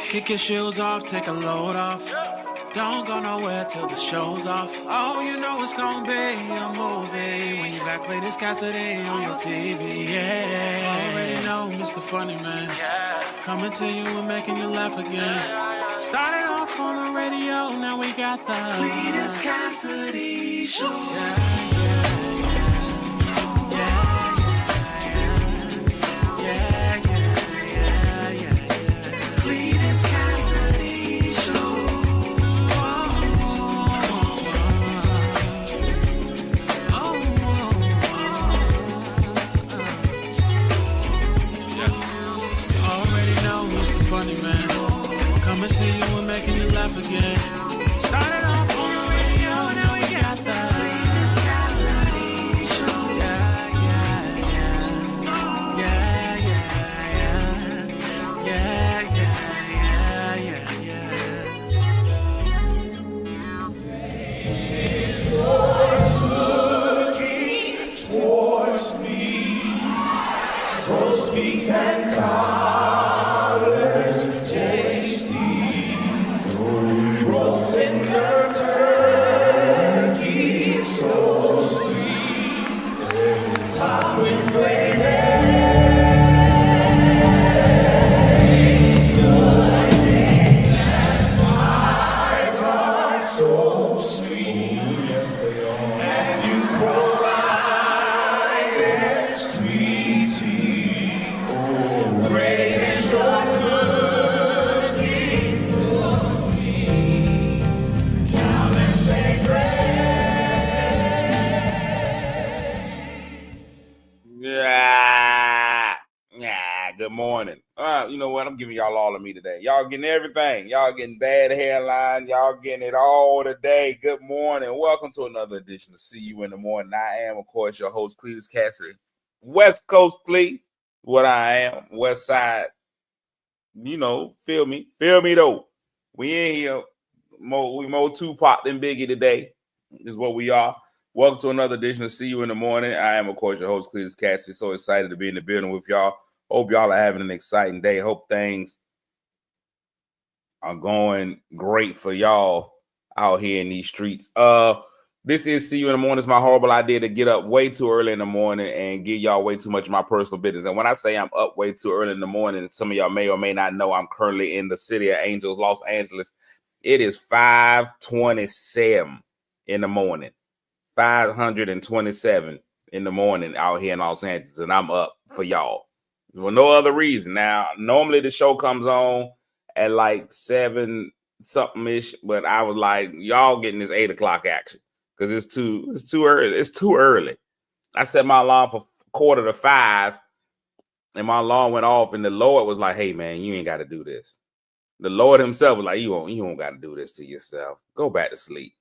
Kick your shoes off, take a load off. Don't go nowhere till the show's off. Oh, you know it's gonna be a movie when you got Cletus Cassidy on your TV. Yeah, already know Mr. Funny Man. Coming to you and making you laugh again. Started off on the radio, now we got the Cletus Cassidy Show. Coming to you and making you laugh again. Started off on the radio, now we got the Cletus Cassidy Show. Yeah. It's looking towards me. Roast beef and collards tasty. Roasting the turkey so sweet. Top with gravy. Good things and fries are so sweet. Yes, they are. And you provide sweet tea. Oh, great is your cooking towards me. Come and say Yeah. Good morning. You know what? I'm giving y'all all of me today. Y'all getting everything. Y'all getting bad hairline. Y'all getting it all today. Good morning. Welcome to another edition of See You in the Morning. I am, of course, your host, Cletus Cassidy. West Coast Cle, what I am. West Side. You know, feel me. Feel me, though. We in here. We more Tupac than Biggie today. Is what we are. Welcome to another edition of See You in the Morning. I am, of course, your host, Cletus Cassidy. So excited to be in the building with y'all. Hope y'all are having an exciting day. Hope things are going great for y'all out here in these streets. This is See You in the Morning. It's my horrible idea to get up way too early in the morning and give y'all way too much of my personal business. And when I say I'm up way too early in the morning, some of y'all may or may not know I'm currently in the city of Angels, Los Angeles. It is 5:27 in the morning. 527 in the morning out here in Los Angeles, and I'm up for y'all for no other reason. Now, normally the show comes on at like 7 something ish, but I was like, y'all getting this 8 o'clock action because it's too early. It's too early. I set my alarm for 4:45, and my alarm went off, and the Lord was like, "Hey man, you ain't got to do this." The Lord Himself was like, "You don't got to do this to yourself. Go back to sleep.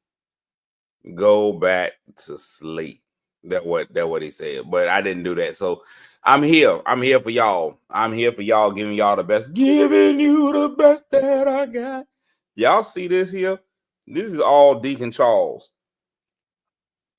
Go back to sleep." That's what He said. But I didn't do that. So I'm here. I'm here for y'all. I'm here for y'all, giving y'all the best, giving you the best that I got. Y'all see this here? This is all Deacon Charles.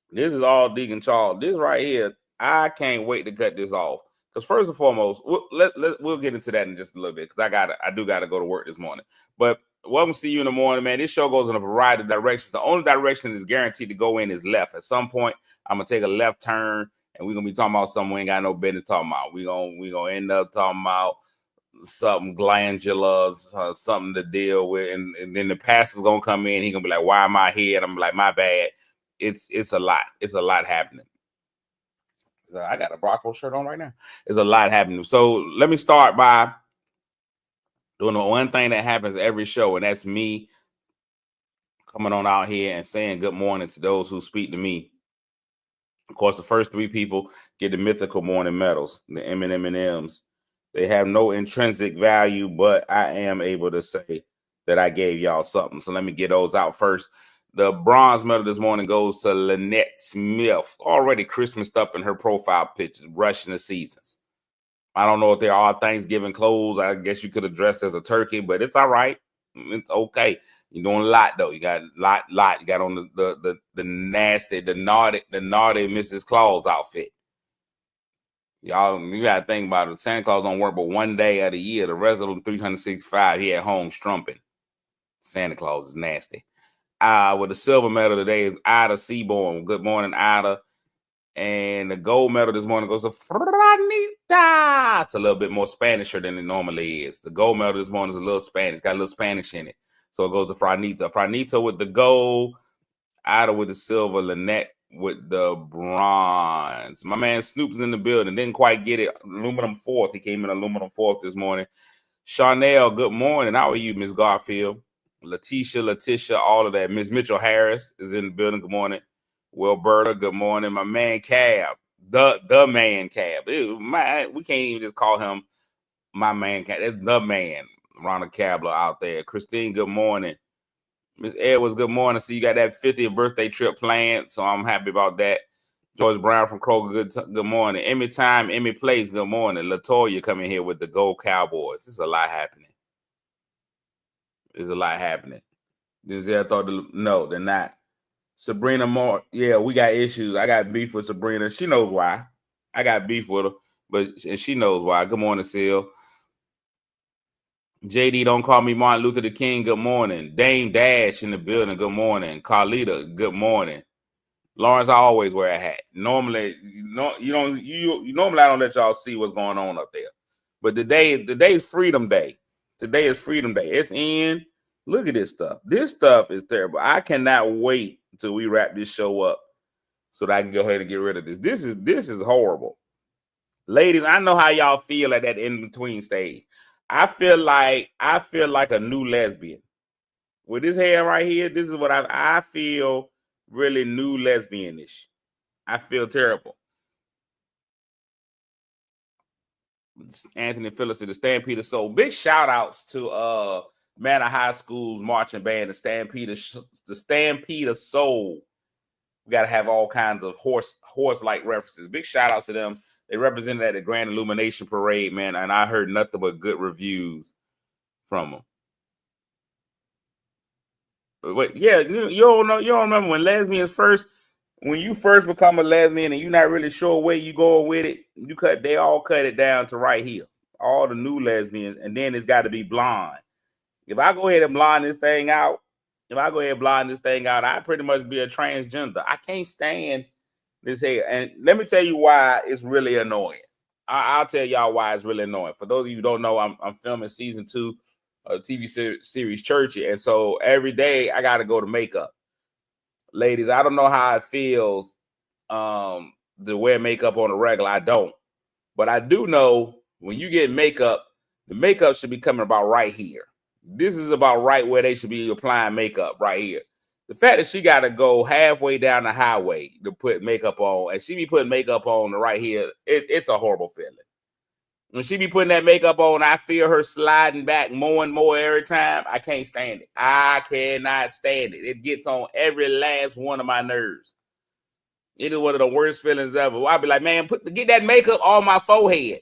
This is all Deacon Charles. This right here, I can't wait to cut this off. Because first and foremost, we'll get into that in just a little bit. Because I do gotta go to work this morning. But welcome to See You in the Morning, man. This show goes in a variety of directions. The only direction that's guaranteed to go in is left. At some point, I'm gonna take a left turn, and we're gonna be talking about something we ain't got no business talking about. We gonna end up talking about something glandular, something to deal with, and then the pastor's gonna come in. He gonna be like, "Why am I here?" And I'm like, "My bad." It's a lot. It's a lot happening. So I got a Bronco shirt on right now. There's a lot happening. So let me start by doing the one thing that happens every show, and that's me coming on out here and saying good morning to those who speak to me. Of course, the first 3 people get the mythical morning medals, the M&M's. They have no intrinsic value, but I am able to say that I gave y'all something. So let me get those out first. The bronze medal this morning goes to Lynette Smith, already Christmased up in her profile picture, rushing the seasons. I don't know if there are Thanksgiving clothes. I guess you could have dressed as a turkey, but it's all right. It's okay. You're doing a lot though. You got a lot. You got on the nasty, the naughty Mrs. Claus outfit. Y'all, you gotta think about it. Santa Claus don't work but one day of the year. The rest of them 365, he at home strumping. Santa Claus is nasty. With the silver medal today is Ida Seaborn. Good morning, Ida. And the gold medal this morning goes to Franita. It's a little bit more Spanisher than it normally is. The gold medal this morning is a little Spanish, got a little Spanish in it. So it goes to Franita. Franita with the gold, Ida with the silver, Lynette with the bronze. My man Snoop's in the building. Didn't quite get it. Aluminum fourth. He came in aluminum fourth this morning. Chanel, good morning. How are you, Miss Garfield? Letitia, all of that. Miss Mitchell Harris is in the building. Good morning. Wilberta, good morning. My man Cab, the man Cab. We can't even just call him my man Cab. That's the man, Ronald Cabler out there. Christine, good morning. Miss Edwards, good morning. See, you got that 50th birthday trip planned, so I'm happy about that. George Brown from Kroger, good morning. Emmy Time, Emmy Place, good morning. Latoya coming here with the Gold Cowboys. There's a lot happening. There's a lot happening. Denzel thought, no, they're not. Sabrina Moore, yeah, we got issues. I got beef with Sabrina. She knows why. I got beef with her, and she knows why. Good morning, Seal. JD, don't call me Martin Luther the King. Good morning. Dame Dash in the building. Good morning. Carlita, good morning. Lawrence, I always wear a hat. Normally, normally I don't let y'all see what's going on up there. But today is Freedom Day. Today is Freedom Day. It's in. Look at this stuff. This stuff is terrible. I cannot wait until we wrap this show up so that I can go ahead and get rid of this. This is horrible. Ladies, I know how y'all feel at that in-between stage. I feel like a new lesbian. With this hair right here, this is what I feel really new lesbianish. I feel terrible. Anthony Phillips of the Stampede of Soul. Big shout outs to Manor High School's marching band, the Stampede of Soul. We got to have all kinds of horse-like references. Big shout outs to them. They represented at the Grand Illumination Parade, man, and I heard nothing but good reviews from them. But yeah, you don't remember when when you first become a lesbian and you're not really sure where you going with it, they all cut it down to right here. All the new lesbians, and then it's got to be blonde. If I go ahead and blonde this thing out, I'd pretty much be a transgender. I can't stand this hair. And let me tell you why it's really annoying. I'll tell y'all why it's really annoying. For those of you who don't know, I'm filming season 2 of TV series Churchy. And so every day I got to go to makeup. Ladies, I don't know how it feels to wear makeup on a regular. I don't. But I do know when you get makeup, the makeup should be coming about right here. This is about right where they should be applying makeup, right here. The fact that she got to go halfway down the highway to put makeup on, and she be putting makeup on right here, it's a horrible feeling. When she be putting that makeup on, I feel her sliding back more and more every time. I can't stand it. I cannot stand it. It gets on every last one of my nerves. It is one of the worst feelings ever. I'll be like, man, get that makeup on my forehead.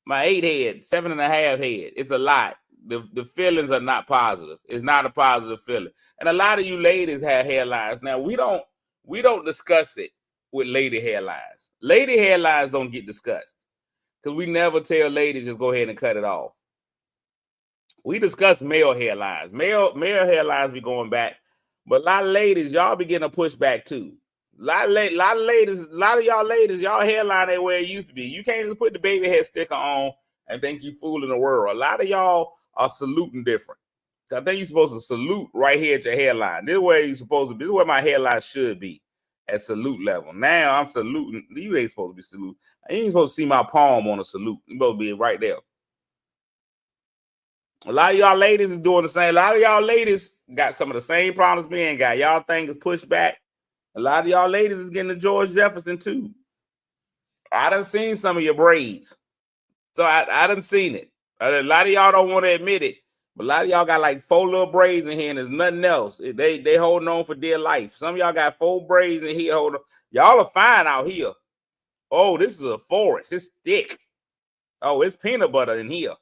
My 8 head, 7.5 head. It's a lot. The feelings are not positive. It's not a positive feeling. And a lot of you ladies have hairlines. Now, we don't discuss it with lady hairlines. Lady hairlines don't get discussed because we never tell ladies just go ahead and cut it off. We discuss male hairlines. Male hairlines be going back. But a lot of ladies, y'all be getting a pushback too. A lot of y'all ladies, y'all hairline ain't where it used to be. You can't even put the baby hair sticker on and think you fooling the world. A lot of y'all are saluting different. I think you're supposed to salute right here at your hairline. This is where you're supposed to be. This is where my hairline should be at salute level. Now I'm saluting. You ain't supposed to be saluting. You ain't supposed to see my palm on a salute. You supposed to be right there. A lot of y'all ladies is doing the same. A lot of y'all ladies got some of the same problems men got. Y'all think is pushed back. A lot of y'all ladies is getting the George Jefferson too. I done seen some of your braids. So I done seen it. A lot of y'all don't want to admit it. But a lot of y'all got like 4 little braids in here and there's nothing else. They holding on for dear life. Some of y'all got 4 braids in here. Y'all are fine out here. Oh, this is a forest. It's thick. Oh, it's peanut butter in here.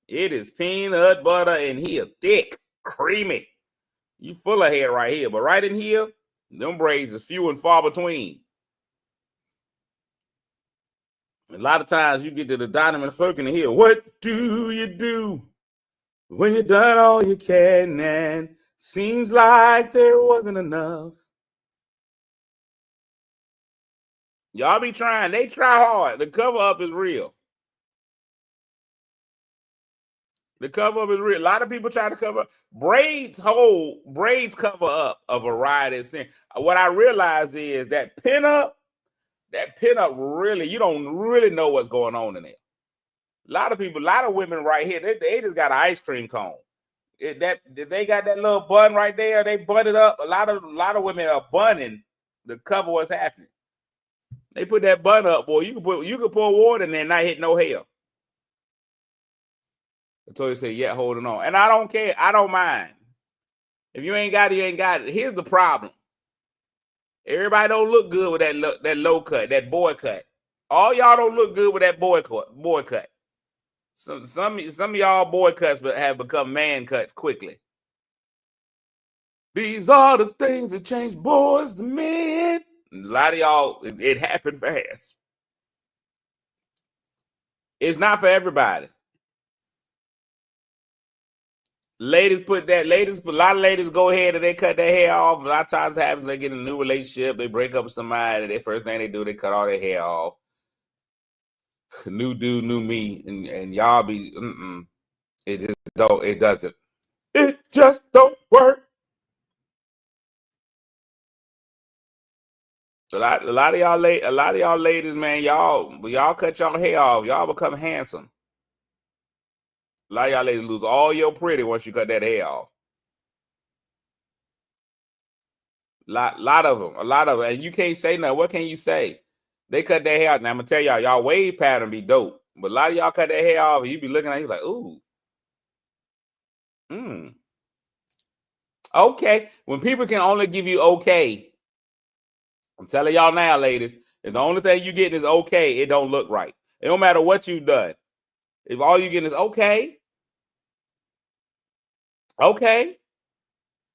It is peanut butter in here. Thick, creamy. You full of hair right here. But right in here, them braids is few and far between. A lot of times you get to the dynamite circle and hear, what do you do when you done all you can and seems like there wasn't enough? Y'all be trying. They try hard. The cover up is real. The cover up is real. A lot of people try to cover up. Braids cover up a variety of things. What I realize is that pinup really, you don't really know what's going on in there. A lot of women right here, they just got an ice cream cone. They got that little bun right there, they bun it up. A lot of women are bunning to cover what's happening. They put that bun up, boy. You can pour water in there and not hit no hair. Until you say, yeah, holding on. And I don't care. I don't mind. If you ain't got it, you ain't got it. Here's the problem. Everybody don't look good with that low cut, that boy cut. All y'all don't look good with that boy cut. Some of y'all boy cuts have become man cuts quickly. These are the things that change boys to men. A lot of y'all, it happened fast. It's not for everybody. A lot of ladies go ahead and they cut their hair off. A lot of times it happens, they get in a new relationship, they break up with somebody, the first thing they do, they cut all their hair off. New dude, new me, and y'all be, it just don't work. A lot of y'all ladies, man, y'all cut y'all hair off, y'all become handsome. A lot of y'all ladies lose all your pretty once you cut that hair off. A lot of them, and you can't say nothing. What can you say? They cut their hair out. Now I'm gonna tell y'all wave pattern be dope, but a lot of y'all cut their hair off, and you be looking at you like, ooh, okay. When people can only give you okay, I'm telling y'all now, ladies, if the only thing you get is okay, it don't look right. It don't matter what you've done. If all you get is okay,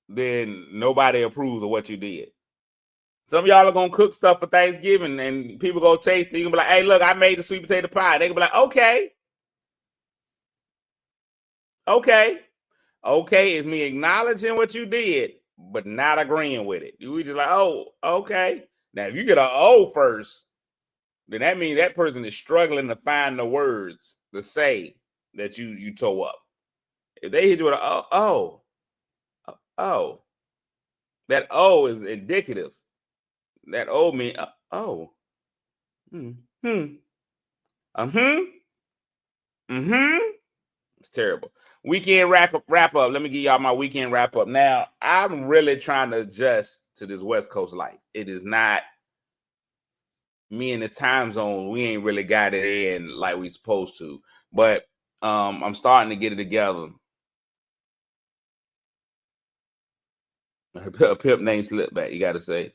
then nobody approves of what you did. Some of y'all are gonna cook stuff for Thanksgiving and people gonna taste it. You gonna be like, hey, look, I made the sweet potato pie. They gonna be like, okay. Okay is me acknowledging what you did, but not agreeing with it. We just like, oh, okay. Now, if you get an O first, then that means that person is struggling to find the words to say that you tore up. If they hit you with a oh, that O is indicative. That O means It's terrible. Weekend wrap up. Let me give y'all my weekend wrap up. Now, I'm really trying to adjust to this West Coast life. It is not me in the time zone. We ain't really got it in like we supposed to. But I'm starting to get it together. A pimp name slip back, you got to say.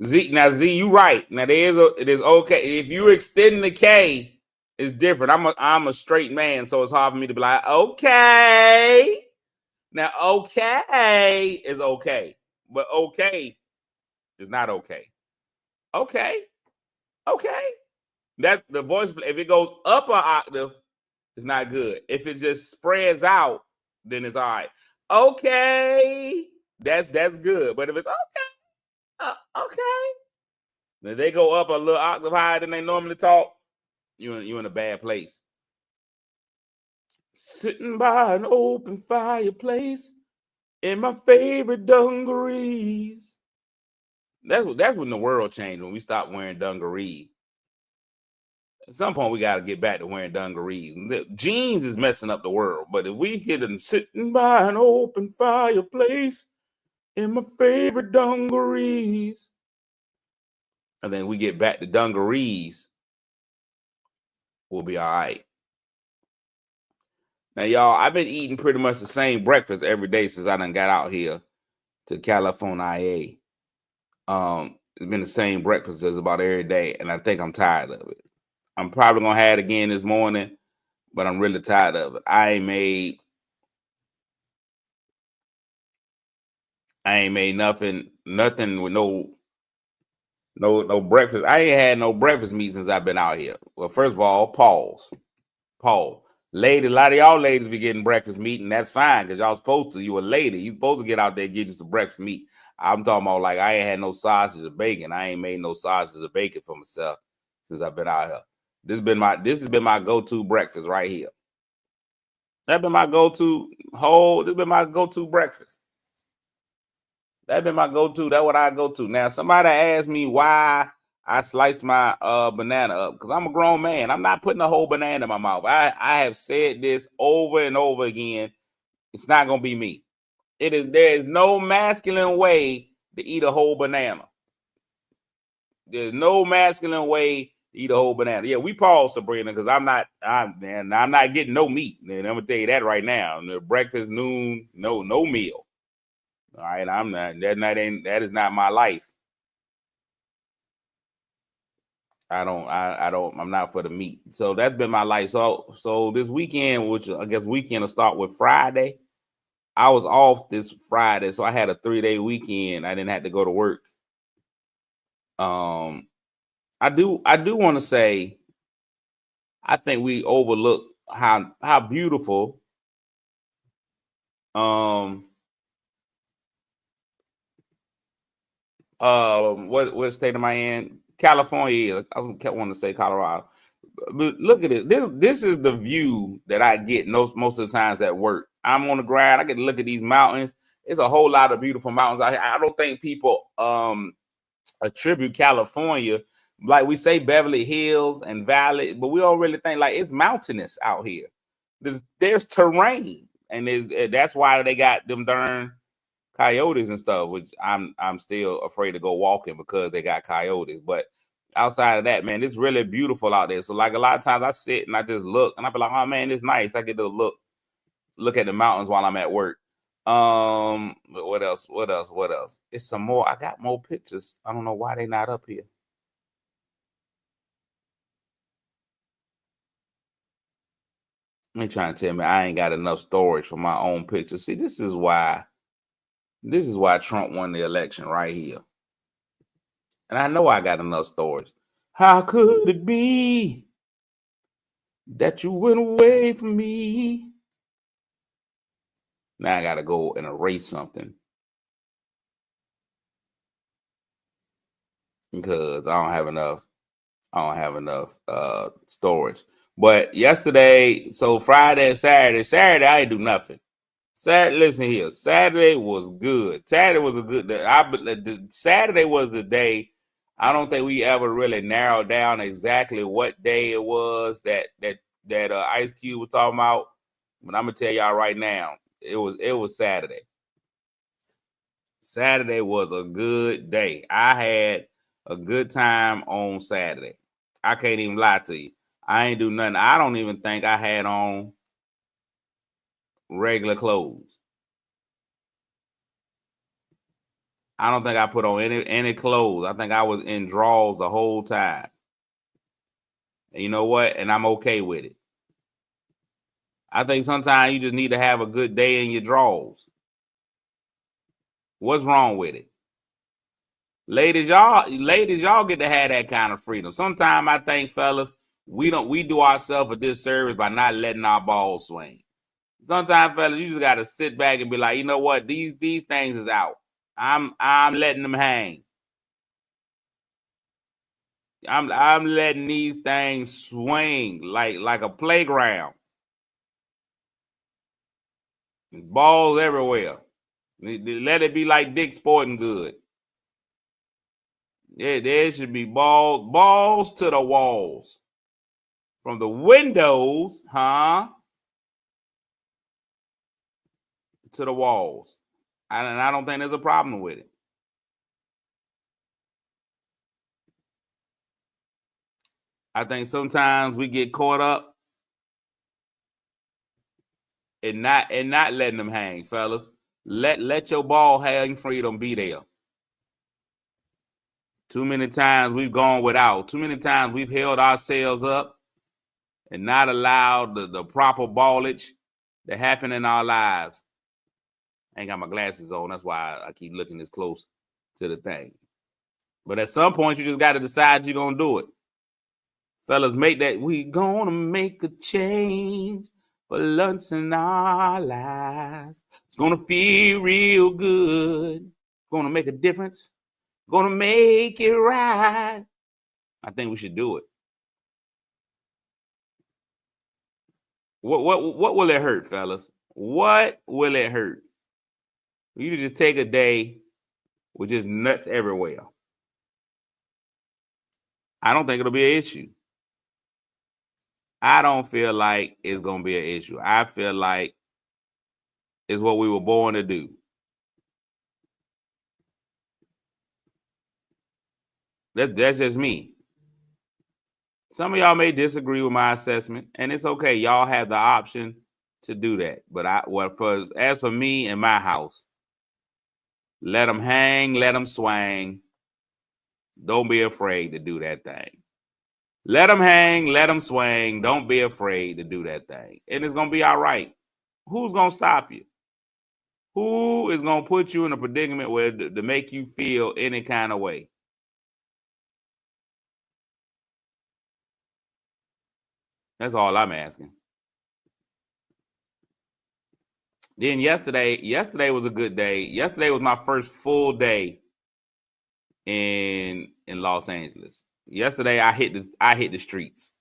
Z, you right. Now, it is okay. If you extend the K, it's different. I'm a straight man, so it's hard for me to be like, okay. Now, okay is okay, but okay is not okay. Okay. That the voice, if it goes up an octave, it's not good. If it just spreads out, then it's all right. Okay, that's good. But if it's okay, then they go up a little octave higher than they normally talk, you in a bad place. Sitting by an open fireplace in my favorite dungarees. That's when the world changed, when we stopped wearing dungarees. At some point, we got to get back to wearing dungarees. Jeans is messing up the world, but if we get them sitting by an open fireplace in my favorite dungarees, and then we get back to dungarees, we'll be all right. Now, y'all, I've been eating pretty much the same breakfast every day since I done got out here to California. It's been the same breakfast as about every day, and I think I'm tired of it. I'm probably gonna have it again this morning, but I'm really tired of it. I ain't made nothing with no No breakfast. I ain't had no breakfast meat since I've been out here. Well, first of all, pause. Lady, a lot of y'all ladies be getting breakfast meat, and that's fine because y'all supposed to. You a lady. You supposed to get out there and get you some breakfast meat. I'm talking about like I ain't had no sausage or bacon. I ain't made no sausage or bacon for myself since I've been out here. This has been my go-to breakfast right here. That's been my go-to This has been my go-to breakfast. That's been my go-to. That's what I go to. Now, somebody asked me why I slice my banana up, because I'm a grown man. I'm not putting a whole banana in my mouth. I have said this over and over again. It's not gonna be me. There is no masculine way to eat a whole banana. There's no masculine way to eat a whole banana. Yeah, we pause, Sabrina, because I'm not getting no meat. And I'm gonna tell you that right now. Breakfast, noon, no meal. All right, I'm not. That is not my life. I'm not for the meat. So that's been my life. So this weekend, which I guess weekend will start with Friday. I was off this Friday, so I had a 3-day weekend. I didn't have to go to work. I do want to say, I think we overlook how beautiful what state am I in? California. I kept wanting to say Colorado. But look at it. This is the view that I get most of the times at work. I'm on the ground. I get to look at these mountains. It's a whole lot of beautiful mountains out here. I don't think people attribute California, like we say Beverly Hills and Valley, but we don't really think like it's mountainous out here. There's terrain, and that's why they got them darn coyotes and stuff, which I'm still afraid to go walking because they got coyotes. But outside of that, man, it's really beautiful out there. So like a lot of times I sit and I just look and I be like, oh man, it's nice. I get to look at the mountains while I'm at work. What else? It's some more. I got more pictures. I don't know why they not up here. They trying to tell me I ain't got enough storage for my own pictures. See, this is why Trump won the election right here. And I know I got enough storage. How could it be that you went away from me? Now I gotta go and erase something because I don't have enough storage. But yesterday, so Friday and Saturday I didn't do nothing. Listen here. Saturday was good. Saturday was a good day. Saturday was the day. I don't think we ever really narrowed down exactly what day it was that Ice Cube was talking about. But I'm gonna tell y'all right now, it was Saturday. Saturday was a good day. I had a good time on Saturday. I can't even lie to you. I ain't do nothing. I don't even think I had on regular clothes. I don't think I put on any clothes. I think I was in drawers the whole time. And you know what? And I'm okay with it. I think sometimes you just need to have a good day in your drawers. What's wrong with it? Ladies, y'all get to have that kind of freedom. Sometimes I think, fellas, we do ourselves a disservice by not letting our balls swing. Sometimes, fellas, you just gotta sit back and be like, you know what? These things is out. I'm letting them hang. I'm letting these things swing like a playground. There's balls everywhere. Let it be like Dick's Sporting Good. Yeah, there should be balls to the walls. From the windows, to the walls. And I don't think there's a problem with it. I think sometimes we get caught up and not letting them hang, fellas. Let your ball hang freedom be there. Too many times we've gone without. Too many times we've held ourselves up and not allowed the proper ballage to happen in our lives. I ain't got my glasses on. That's why I keep looking this close to the thing. But at some point, you just got to decide you're going to do it. Fellas, make that. We going to make a change for lunch in our lives. It's going to feel real good. Going to make a difference. Going to make it right. I think we should do it. What will it hurt, fellas? What will it hurt? You just take a day with just nuts everywhere. I don't think it'll be an issue. I don't feel like it's gonna be an issue. I feel like it's what we were born to do. That's just me. Some of y'all may disagree with my assessment, and it's okay. Y'all have the option to do that. But as for me and my house, let them hang, let them swang. Don't be afraid to do that thing. Let them hang, let them swing. Don't be afraid to do that thing. And it's going to be all right. Who's going to stop you? Who is going to put you in a predicament where to make you feel any kind of way? That's all I'm asking. Then yesterday was a good day. Yesterday was my first full day in Los Angeles. Yesterday I hit the streets.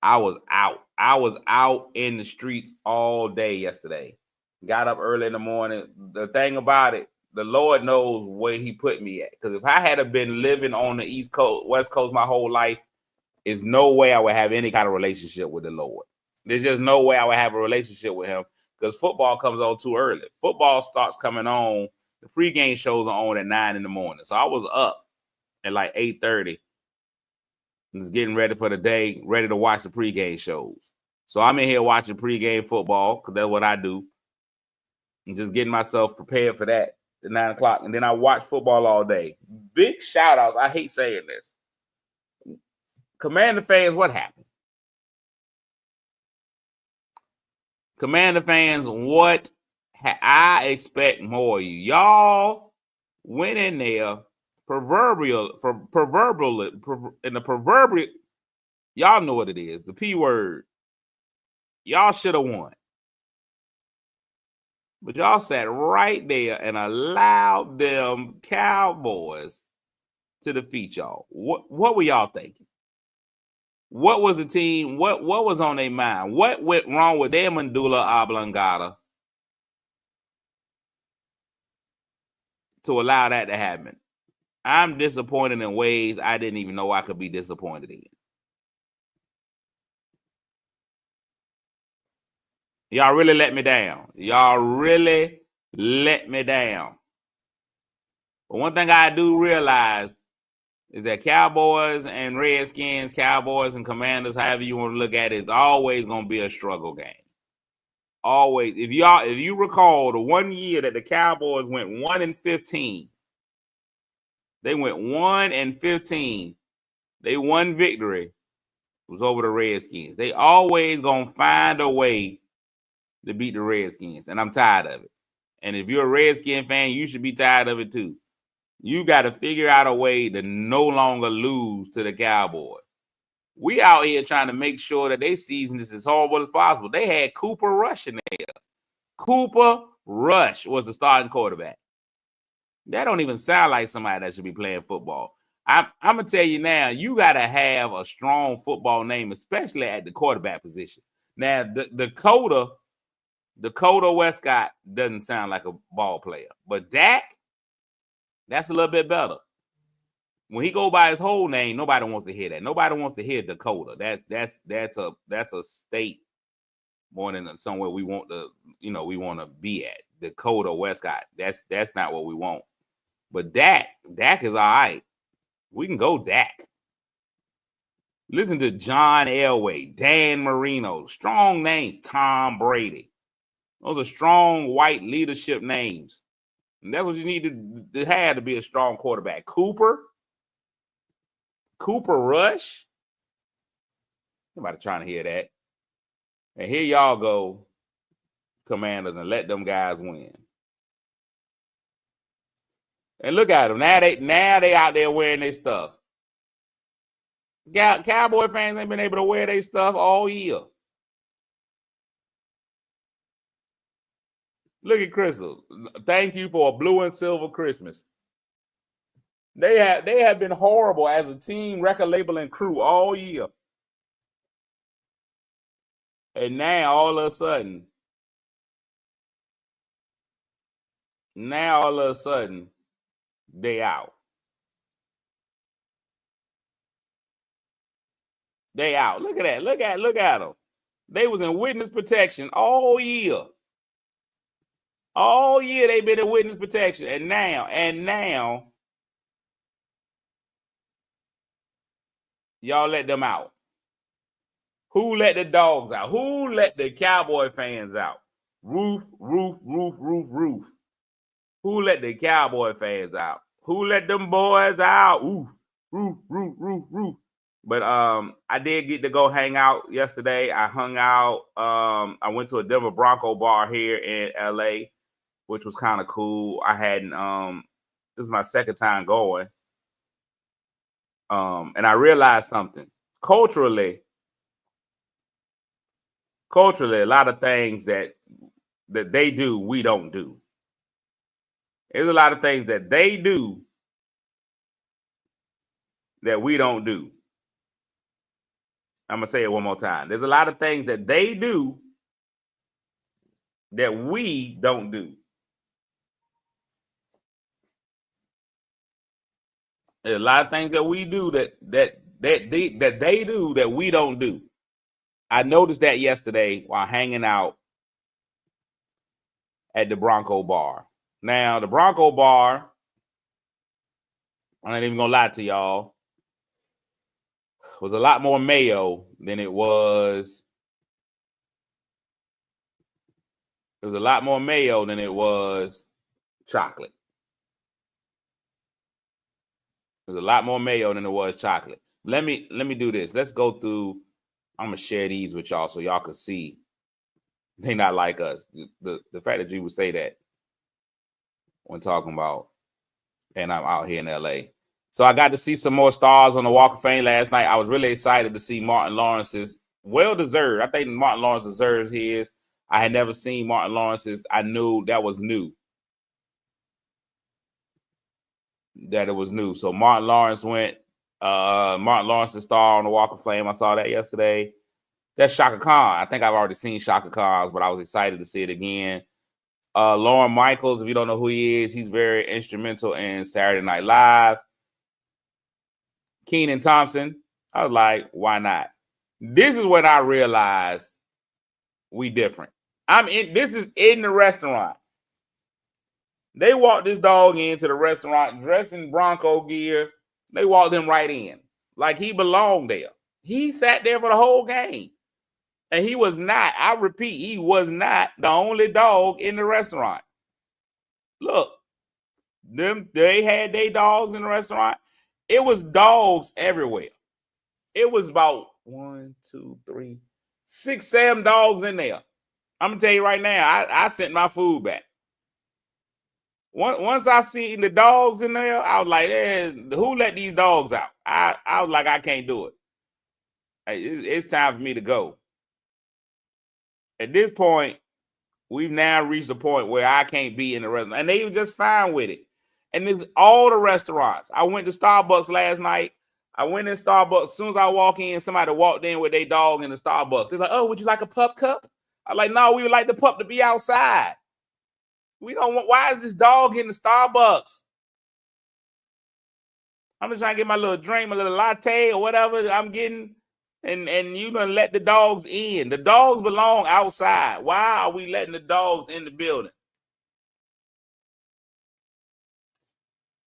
I was out in the streets all day yesterday. Got up early in the morning. The thing about it, the Lord knows where he put me at. Because if I had been living on the East Coast, West Coast my whole life, there's no way I would have any kind of relationship with the Lord. There's just no way I would have a relationship with him because football comes on too early. Football starts coming on. The pregame shows are on at 9 in the morning. So I was up at like 8:30. Just getting ready for the day, ready to watch the pregame shows. So I'm in here watching pregame football because that's what I do. And just getting myself prepared for that at 9 o'clock. And then I watch football all day. Big shout outs. I hate saying this. Commander fans, what happened? Commander fans, what? I expect more of you. Y'all went in there proverbial, in the proverbial, y'all know what it is, the P word. Y'all should have won. But y'all sat right there and allowed them Cowboys to defeat y'all. What were y'all thinking? What was the team? What was on their mind? What went wrong with their medulla oblongata to allow that to happen? I'm disappointed in ways I didn't even know I could be disappointed in. Y'all really let me down. Y'all really let me down. But one thing I do realize is that Cowboys and Redskins, Cowboys and Commanders, however you want to look at it, is always going to be a struggle game. Always. If you recall the 1 year that the Cowboys went 1-15, they went 1-15. They won victory. It was over the Redskins. They always going to find a way to beat the Redskins, and I'm tired of it. And if you're a Redskin fan, you should be tired of it too. You got to figure out a way to no longer lose to the Cowboys. We out here trying to make sure that their season is as horrible as possible. They had Cooper Rush in there. Cooper Rush was the starting quarterback. That don't even sound like somebody that should be playing football. I'm going to tell you now, you got to have a strong football name, especially at the quarterback position. Now, Dakota Westcott doesn't sound like a ball player. But Dak, that's a little bit better. When he go by his whole name, nobody wants to hear that. Nobody wants to hear Dakota. That's a state more than somewhere we want to be at. Dakota Westcott. That's not what we want. But Dak is all right. We can go Dak. Listen to John Elway, Dan Marino, strong names. Tom Brady. Those are strong white leadership names. And that's what you need to have to be a strong quarterback. Cooper Rush. Nobody trying to hear that. And here y'all go, Commanders, and let them guys win. And look at them. Now they out there wearing their stuff. Cowboy fans ain't been able to wear their stuff all year. Look at Crystal. Thank you for a blue and silver Christmas. They have been horrible as a team, record label, and crew all year. And now all of a sudden, they out. They out. Look at that. Look at them. They was in witness protection all year. All year they've been in witness protection. And now y'all let them out. Who let the dogs out? Who let the Cowboy fans out? Roof. Who let the Cowboy fans out? Who let them boys out? Ooh, roof. But I did get to go hang out yesterday. I hung out. I went to a Denver Bronco bar here in LA, which was kind of cool. I hadn't this is my second time going. And I realized something. Culturally, a lot of things that they do, we don't do. There's a lot of things that they do that we don't do. I'm going to say it one more time. There's a lot of things that they do that we don't do. There's a lot of things that we do that they do that we don't do. I noticed that yesterday while hanging out at the Bronco bar. Now, the Bronco bar, I ain't even gonna lie to y'all, was a lot more mayo than it was. It was a lot more mayo than it was chocolate. There's a lot more mayo than it was chocolate. Let me do this. Let's go through. I'm gonna share these with y'all so y'all can see they not like us. The fact that you would say that when talking about, and I'm out here in LA. So I got to see some more stars on the Walk of Fame last night. I was really excited to see Martin Lawrence's. Well deserved. I think Martin Lawrence deserves his. I had never seen Martin Lawrence's. I knew that was new. That it was new. So Martin Lawrence went. Martin Lawrence's star on the Walk of Fame. I saw that yesterday. That's Shaka Khan. I think I've already seen Shaka Khan's, but I was excited to see it again. Lauren Michaels, if you don't know who he is, he's very instrumental in Saturday Night Live. Kenan Thompson, I was like, why not? This is when I realized we different. This is in the restaurant. They walked this dog into the restaurant dressed in Bronco gear. They walked him right in like he belonged there. He sat there for the whole game. And he was not, I repeat, he was not the only dog in the restaurant. Look, they had their dogs in the restaurant. It was dogs everywhere. It was about 1, 2, 3, 6, 7 dogs in there. I'm going to tell you right now, I sent my food back. Once I seen the dogs in there, I was like, who let these dogs out? I was like, I can't do it. It's time for me to go. At this point, we've now reached the point where I can't be in the restaurant. And they were just fine with it. And it's all the restaurants. I went to Starbucks last night. I went in Starbucks. As soon as I walk in, somebody walked in with their dog in the Starbucks. They're like, oh, would you like a pup cup? I'm like, no, we would like the pup to be outside. We don't want, why is this dog in the Starbucks? I'm just trying to get my little drink, my little latte or whatever I'm getting. And you done let the dogs in. The dogs belong outside. Why are we letting the dogs in the building?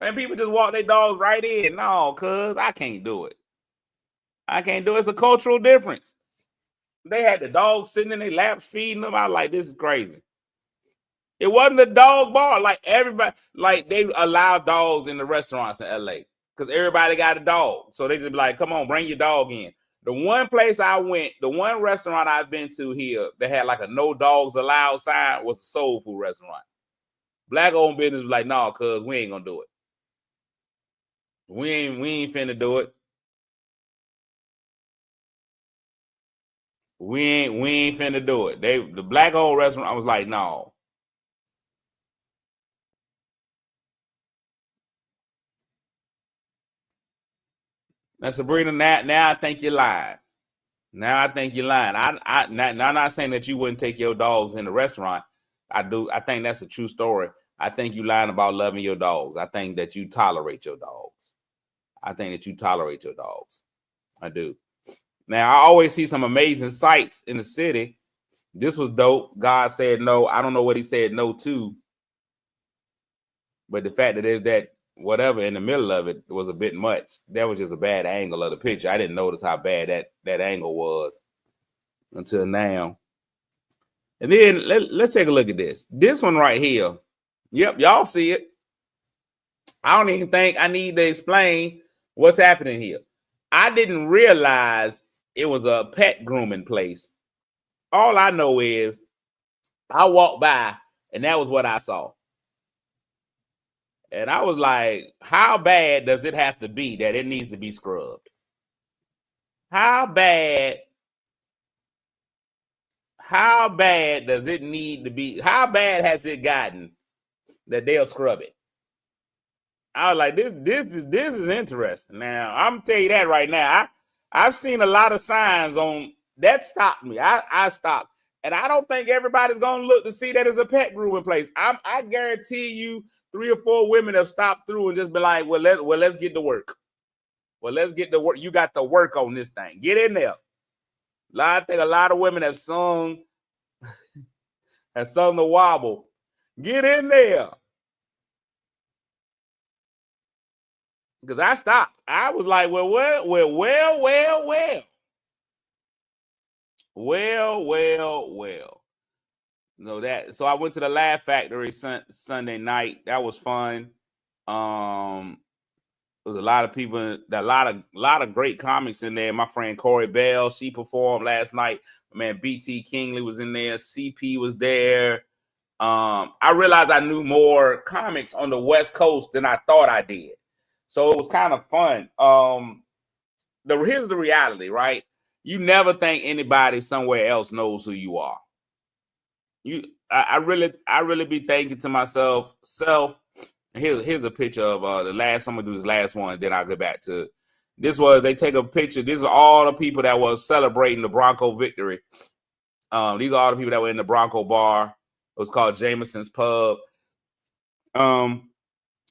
And people just walk their dogs right in. No, cuz I can't do it. I can't do it. It's a cultural difference. They had the dogs sitting in their laps feeding them. I was like, this is crazy. It wasn't a dog bar. Like everybody, like they allow dogs in the restaurants in LA because everybody got a dog. So they just be like, come on, bring your dog in. The one place I went, the one restaurant I've been to here that had like a no dogs allowed sign was a soul food restaurant. Black owned business was like, no, cuz we ain't gonna do it. We ain't finna do it. We ain't finna do it. The black owned restaurant, I was like, no. Now, Sabrina, now I think you're lying. Now I think you're lying. Now I'm not saying that you wouldn't take your dogs in the restaurant. I do. I think that's a true story. I think you lying about loving your dogs. I think that you tolerate your dogs. I think that you tolerate your dogs. I do. Now I always see some amazing sights in the city. This was dope. God said no. I don't know what he said no to, but the fact that there's that whatever in the middle of it was a bit much. That was just a bad angle of the picture. I didn't notice how bad that angle was until now. And then let's take a look at this. This one right here. Yep, y'all see it. I don't even think I need to explain what's happening here. I didn't realize it was a pet grooming place. All I know is I walked by and that was what I saw. And I was like, how bad does it have to be that it needs to be scrubbed? How bad does it need to be? How bad has it gotten that they'll scrub it? I was like, this is interesting. Now, I'm gonna tell you that right now. I've seen a lot of signs on that stopped me. I stopped. And I don't think everybody's gonna look to see that as a pet grooming place. I guarantee you 3 or 4 women have stopped through and just been like, well, let's get to work. Well, let's get to work. You got to work on this thing. Get in there. I think a lot of women have sung the wobble. Get in there. Because I stopped. I was like, well. So I went to the Laugh Factory Sunday night. That was fun. There was a lot of people, a lot of great comics in there. My friend Corey Bell, she performed last night. Man, BT Kingley was in there. CP was there. I realized I knew more comics on the West Coast than I thought I did. So it was kind of fun. Here's the reality, right? You never think anybody somewhere else knows who you are. I really be thinking to myself, here's a picture of the last. I'm gonna do this last one, then I'll get back to this. They take a picture. These are all the people that were celebrating the Bronco victory. These are all the people that were in the Bronco bar. It was called Jameson's Pub.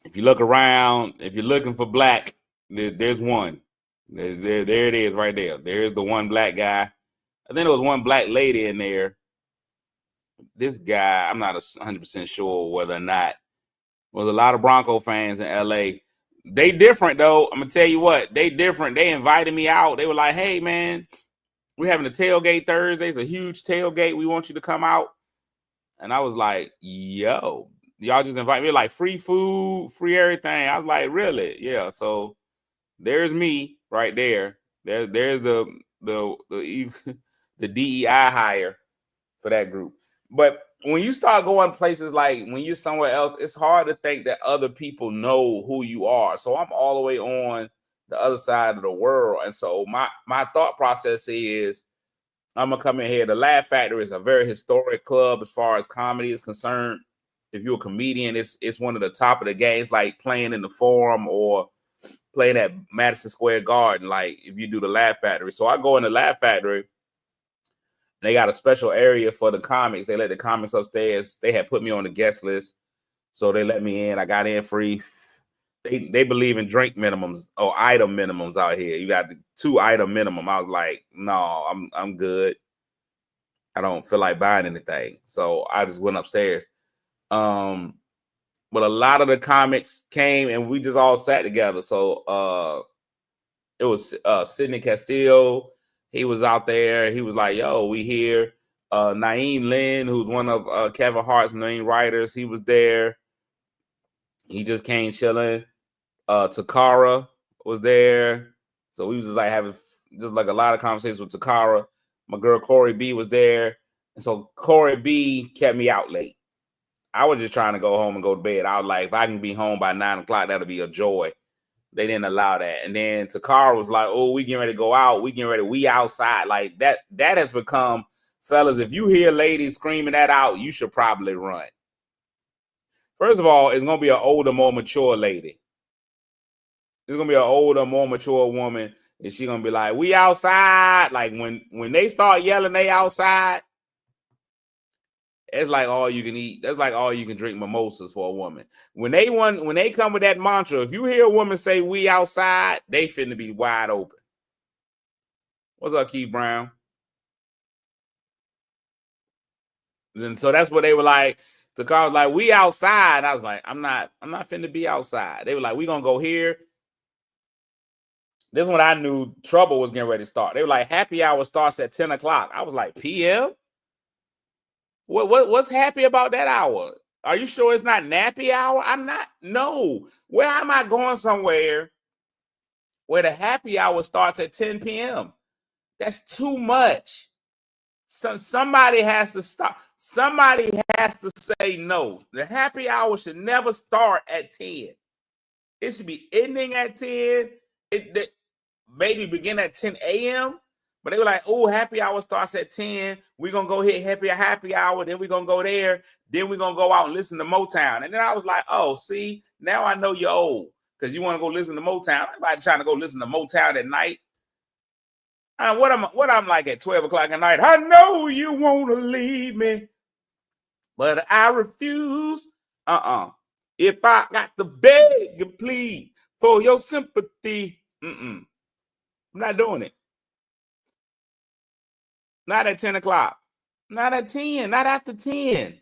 If you look around, if you're looking for black, there's one. There it is right there. There's the one black guy. I think there was one black lady in there. This guy, I'm not 100% sure whether or not. Was a lot of Bronco fans in LA. They different though. I'm gonna tell you what, they different. They invited me out. They were like, hey man, we're having a tailgate Thursday. It's a huge tailgate. We want you to come out. And I was like, yo, y'all just invite me, like free food, free everything. I was like, really? Yeah. So there's me right there. There's the the DEI hire for that group. But when you start going places like when you're somewhere else, it's hard to think that other people know who you are. So I'm all the way on the other side of the world. And so my thought process is I'm going to come in here. The Laugh Factory is a very historic club as far as comedy is concerned. If you're a comedian, it's one of the top of the games, like playing in the Forum or playing at Madison Square Garden, like if you do the Laugh Factory. So I go in the Laugh Factory. They got a special area for the comics. They let the comics upstairs. They had put me on the guest list, so they let me in. I got in free. They believe in drink minimums or item minimums out here. You got the 2 item minimum. I was like, no, I'm good. I don't feel like buying anything, so I just went upstairs. But a lot of the comics came and we just all sat together. So it was Sidney Castillo. He was out there. He was like, yo, we here. Naeem Lynn, who's one of Kevin Hart's main writers, he was there. He just came chilling. Takara was there. So we was just like having just like a lot of conversations with Takara. My girl Corey B was there. And so Corey B kept me out late. I was just trying to go home and go to bed. I was like, if I can be home by 9 o'clock, that'll be a joy. They didn't allow that. And then Takara was like, oh, we getting ready to go out. We outside. Like that has become, fellas, if you hear ladies screaming that out, you should probably run. First of all, it's going to be an older, more mature lady. It's going to be an older, more mature woman. And she's going to be like, we outside. Like when they start yelling they outside, it's like all you can eat. That's like all you can drink mimosas for a woman. When they come with that mantra, if you hear a woman say we outside, they finna be wide open. What's up, Keith Brown? And so that's what they were like. The car was like, we outside. I was like, I'm not finna be outside. They were like, we gonna go here. This is when I knew trouble was getting ready to start. They were like, happy hour starts at 10 o'clock. I was like, PM? What's happy about that hour? Are you sure it's not nappy hour? I'm not. No. Where am I going somewhere where the happy hour starts at 10 p.m.? That's too much. Somebody has to stop. Somebody has to say no. The happy hour should never start at 10. It should be ending at 10. It maybe begin at 10 a.m. But they were like, oh, happy hour starts at 10. We're going to go hit happy hour. Then we're going to go there. Then we're going to go out and listen to Motown. And then I was like, oh, see, now I know you're old because you want to go listen to Motown. Everybody trying to go listen to Motown at night. What I'm like at 12 o'clock at night. I know you want to leave me, but I refuse. If I got to beg and plead for your sympathy, I'm not doing it. Not at 10 o'clock. Not at 10. Not after 10.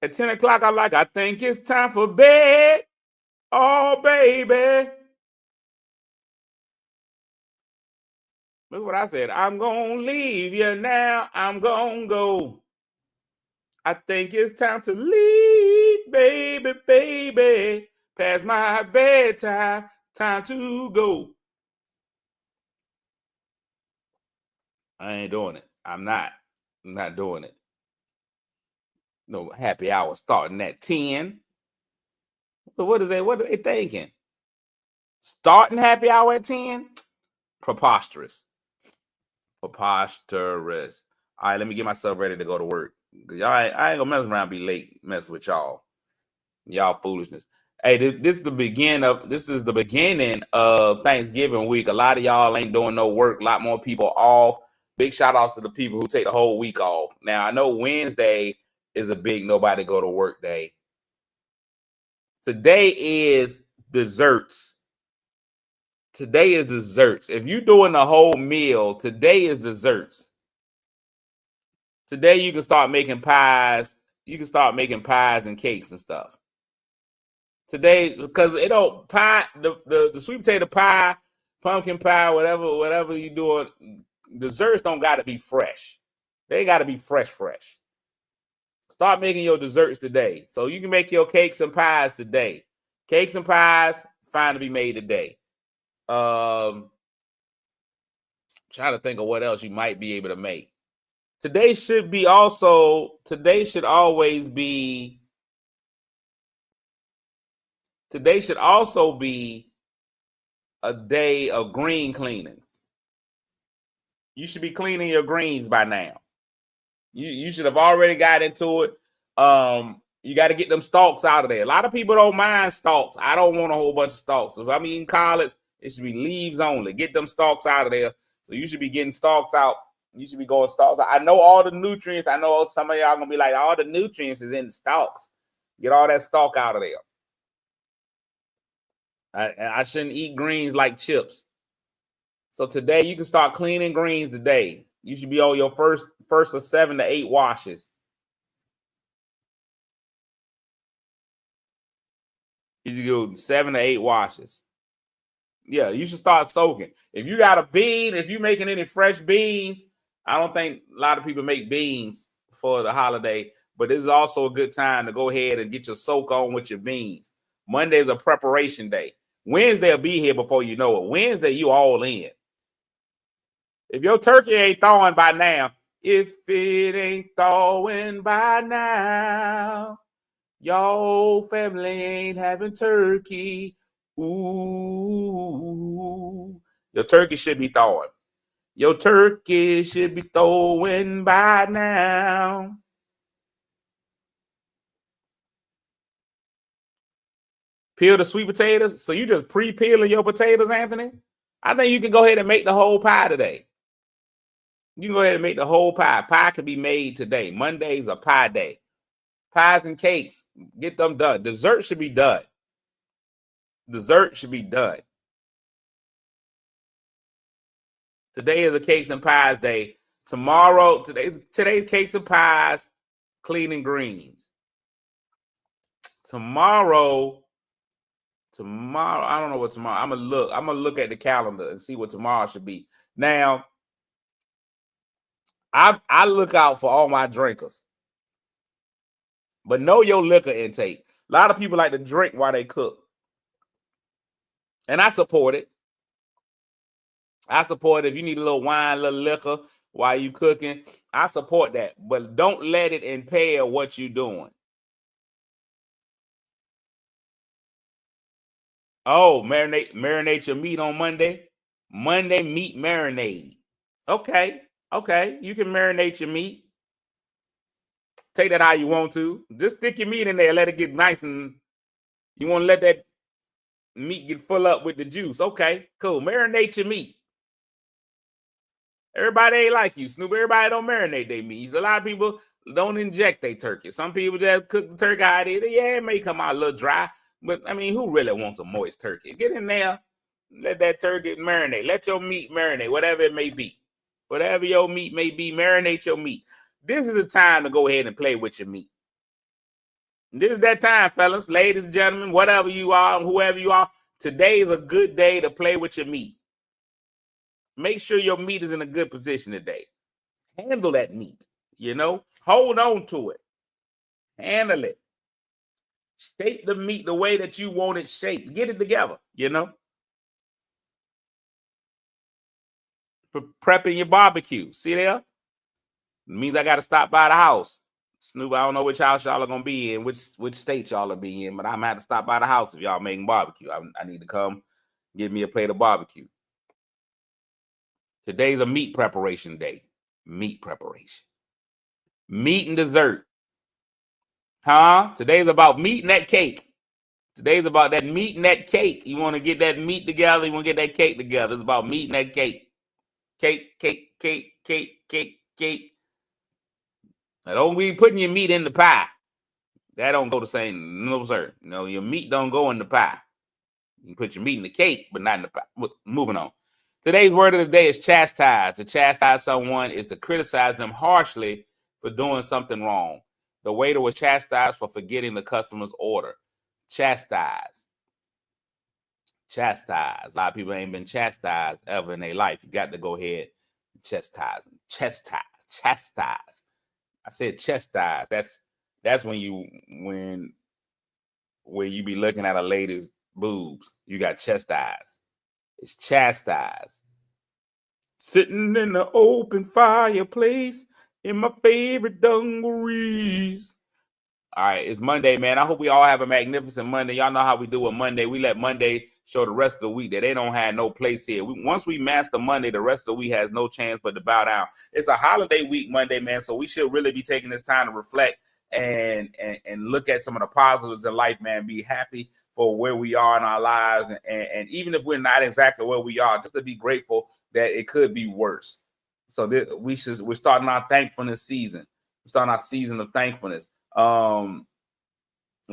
At 10 o'clock, I think it's time for bed. Oh, baby. That's what I said. I'm going to leave you now. I'm going to go. I think it's time to leave, baby, baby. Past my bedtime. Time to go. I ain't doing it. I'm not doing it. No happy hour starting at 10. What are they thinking? Starting happy hour at 10? Preposterous. All right, let me get myself ready to go to work. I ain't gonna mess around, be late, mess with y'all foolishness. Hey, this is the beginning of Thanksgiving week. A lot of y'all ain't doing no work. A lot more people off. Big shout outs to the people who take the whole week off. Now I know Wednesday is a big nobody go to work day. Today is desserts. If you're doing the whole meal, today is desserts. Today you can start making pies. You can start making pies and cakes and stuff. Today, because it don't pie, the sweet potato pie, pumpkin pie, whatever you doing, desserts don't got to be fresh. They got to be fresh. Start making your desserts today, so you can make your cakes and pies today. Cakes and pies, fine to be made today. Trying to think of what else you might be able to make. Today should also be a day of green cleaning. You should be cleaning your greens by now. You should have already got into it. You got to get them stalks out of there. A lot of people don't mind stalks. I don't want a whole bunch of stalks. If I'm eating collards, it should be leaves only. Get them stalks out of there. So you should be getting stalks out. You should be going stalks out. I know all the nutrients. I know some of y'all going to be like, all the nutrients is in the stalks. Get all that stalk out of there. I shouldn't eat greens like chips. So today you can start cleaning greens today. You should be on your first of 7 to 8 washes. You should go 7 to 8 washes. Yeah, you should start soaking. If you got a bean, if you're making any fresh beans, I don't think a lot of people make beans for the holiday, but this is also a good time to go ahead and get your soak on with your beans. Monday is a preparation day. Wednesday will be here before you know it. Wednesday, you all in. If your turkey ain't thawing by now, if it ain't thawing by now, Y'all family ain't having turkey. Ooh. Your turkey should be thawing. Your turkey should be thawing by now. Peel the sweet potatoes. So you just pre-peeling your potatoes, Anthony? I think you can go ahead and make the whole pie today. You can go ahead and make the whole pie. Pie can be made today. Monday's a pie day. Pies and cakes, get them done. Dessert should be done. Dessert should be done. Today is a cakes and pies day. Tomorrow, today's cakes and pies, cleaning greens. Tomorrow, I don't know what tomorrow. I'm gonna look at the calendar and see what tomorrow should be. Now, I look out for all my drinkers, but know your liquor intake. A lot of people like to drink while they cook, and I support it. I support it. If you need a little wine, a little liquor while you cooking, I support that. But don't let it impair what you're doing. Oh, marinate your meat on Monday. Monday meat marinade. Okay. You can marinate your meat. Take that how you want to. Just stick your meat in there. Let it get nice, and you want to let that meat get full up with the juice. Okay, cool. Marinate your meat. Everybody ain't like you, Snoop. Everybody don't marinate their meat. A lot of people don't inject their turkey. Some people just cook the turkey out there. Yeah, it may come out a little dry, but I mean, who really wants a moist turkey? Get in there, let that turkey marinate. Let your meat marinate, whatever it may be. Whatever your meat may be, marinate your meat. This is the time to go ahead and play with your meat. This is that time, fellas, ladies and gentlemen, whatever you are, whoever you are. Today is a good day to play with your meat. Make sure your meat is in a good position today. Handle that meat, hold on to it. Handle it. Shape the meat the way that you want it shaped. Get it together, Prepping your barbecue. See there? It means I got to stop by the house. Snoop, I don't know which house y'all are going to be in, which state y'all are be in, but I'm going to have to stop by the house if y'all making barbecue. I need to come give me a plate of barbecue. Today's a meat preparation day. Meat preparation. Meat and dessert. Today's about meat and that cake. Today's about that meat and that cake. You want to get that meat together. You want to get that cake together. It's about meat and that cake. Cake. Now, don't be putting your meat in the pie. That don't go the same. No, sir. No, your meat don't go in the pie. You can put your meat in the cake, but not in the pie. Moving on. Today's word of the day is chastise. To chastise someone is to criticize them harshly for doing something wrong. The waiter was chastised for forgetting the customer's order. Chastise. A lot of people ain't been chastised ever in their life. You got to go ahead and chastise them. Chastise. I said chastise. That's when you be looking at a lady's boobs. You got chastise. It's chastise. Sitting in the open fireplace in my favorite dungarees. All right, it's Monday, man. I hope we all have a magnificent Monday. Y'all know how we do on Monday. We let Monday show the rest of the week that they don't have no place here. Once we master Monday, the rest of the week has no chance but to bow down. It's a holiday week Monday, man, so we should really be taking this time to reflect and look at some of the positives in life, man. Be happy for where we are in our lives, and even if we're not exactly where we are, just to be grateful that it could be worse. So we're starting our thankfulness season. We're starting our season of thankfulness. A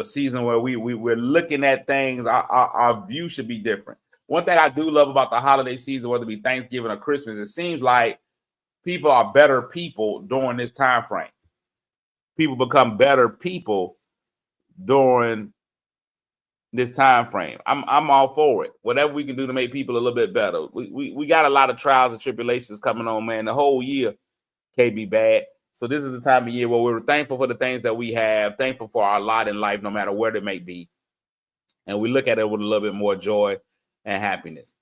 season where we're looking at things. Our view should be different. One thing I do love about the holiday season, whether it be Thanksgiving or Christmas, it seems like people are better people during this time frame. People become better people during this time frame. I'm all for it. Whatever we can do to make people a little bit better. We got a lot of trials and tribulations coming on, man. The whole year can't be bad. So this is the time of year where we're thankful for the things that we have, thankful for our lot in life, no matter where it may be. And we look at it with a little bit more joy and happiness.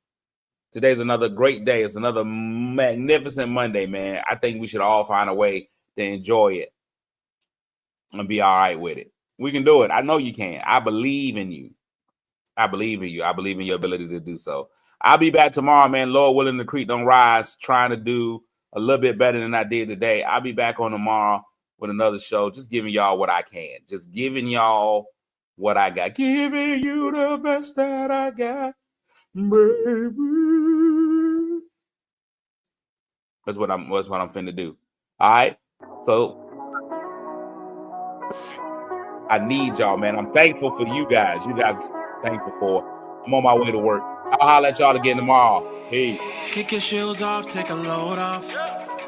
Today's another great day. It's another magnificent Monday, man. I think we should all find a way to enjoy it and be all right with it. We can do it. I know you can. I believe in you. I believe in you. I believe in your ability to do so. I'll be back tomorrow, man. Lord willing, the creek don't rise. Trying to do a little bit better than I did today. I'll be back on tomorrow with another show. Just giving y'all what I can. Just giving y'all what I got. Giving you the best that I got, baby. That's what I'm finna do. All right. So I need y'all, man. I'm thankful for you guys. You guys are thankful for. I'm on my way to work. I'll holler at y'all again tomorrow. Peace. Kick your shoes off, take a load off.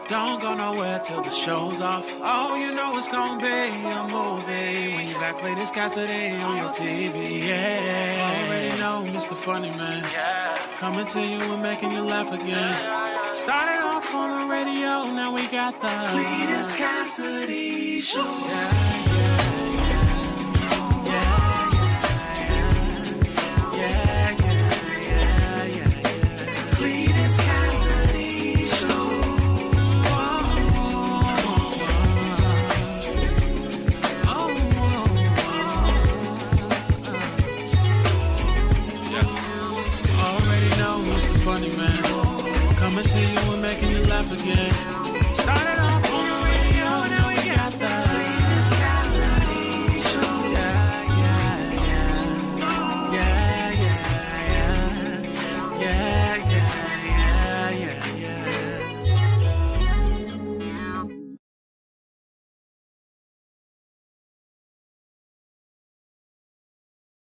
Don't go nowhere till the show's off. Oh, you know it's gonna be a movie when you got Clayton Cassidy on your TV. Yeah, already know Mr. Funny Man. Yeah, coming to you and making you laugh again. Started off on the radio, now we got the Clayton Cassidy Show. Funny Man, coming to you and making you laugh again. Started